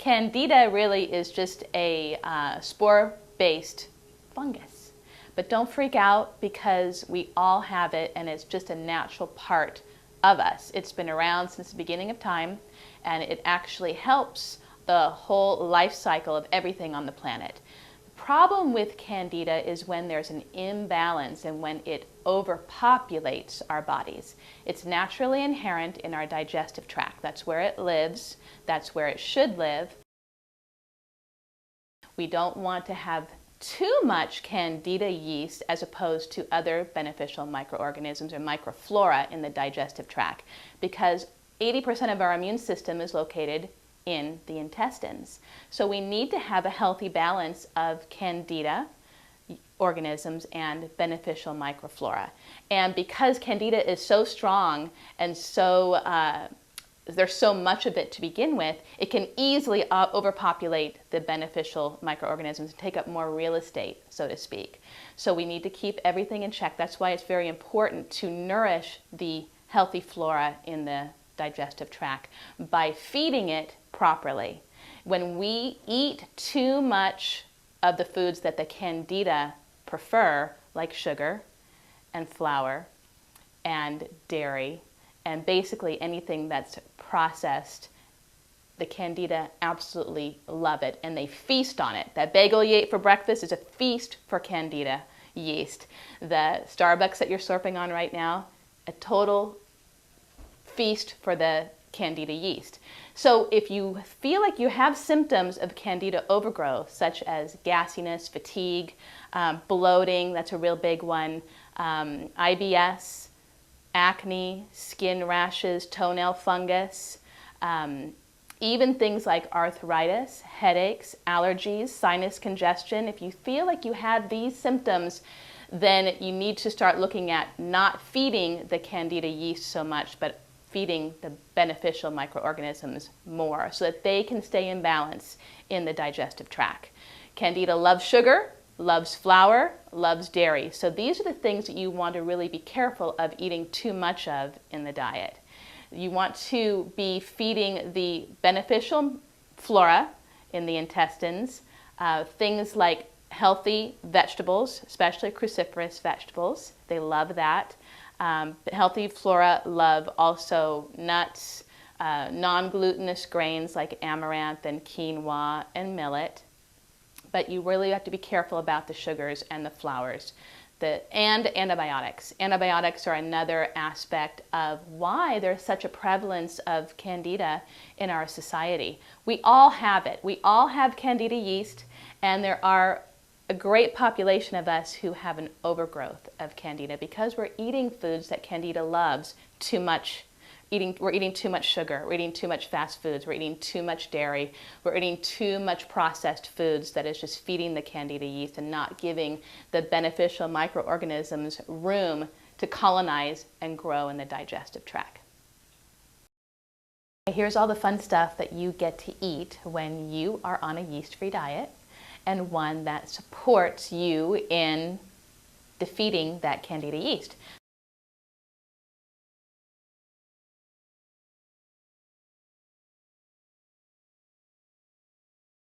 Candida really is just a spore-based fungus. But don't freak out because we all have it and it's just a natural part of us. It's been around since the beginning of time and it actually helps the whole life cycle of everything on the planet. The problem with Candida is when there's an imbalance and when it overpopulates our bodies. It's naturally inherent in our digestive tract. That's where it lives. That's where it should live. We don't want to have too much Candida yeast as opposed to other beneficial microorganisms or microflora in the digestive tract because 80% of our immune system is located in the intestines. So we need to have a healthy balance of Candida organisms and beneficial microflora. And because Candida is so strong and so there's so much of it to begin with, it can easily overpopulate the beneficial microorganisms and take up more real estate, so to speak. So we need to keep everything in check. That's why it's very important to nourish the healthy flora in the digestive tract by feeding it properly. When we eat too much of the foods that the Candida prefer, like sugar and flour and dairy, and basically anything that's processed, the Candida absolutely love it and they feast on it. That bagel you ate for breakfast is a feast for Candida yeast. The Starbucks that you're slurping on right now, a total feast for the Candida yeast. So if you feel like you have symptoms of Candida overgrowth, such as gassiness, fatigue, bloating, that's a real big one, IBS, acne, skin rashes, toenail fungus, even things like arthritis, headaches, allergies, sinus congestion. If you feel like you have these symptoms, then you need to start looking at not feeding the Candida yeast so much, but feeding the beneficial microorganisms more so that they can stay in balance in the digestive tract. Candida loves sugar, loves flour, loves dairy. So these are the things that you want to really be careful of eating too much of in the diet. You want to be feeding the beneficial flora in the intestines, things like healthy vegetables, especially cruciferous vegetables. They love that. Healthy flora love also nuts, non-glutinous grains like amaranth and quinoa and millet. But you really have to be careful about the sugars and the flours. And antibiotics. Antibiotics are another aspect of why there's such a prevalence of Candida in our society. We all have it. We all have Candida yeast, and there are a great population of us who have an overgrowth of Candida because we're eating foods that Candida loves too much. We're eating too much sugar, we're eating too much fast foods, we're eating too much dairy, we're eating too much processed foods that is just feeding the Candida yeast and not giving the beneficial microorganisms room to colonize and grow in the digestive tract. Here's all the fun stuff that you get to eat when you are on a yeast-free diet and one that supports you in defeating that Candida yeast.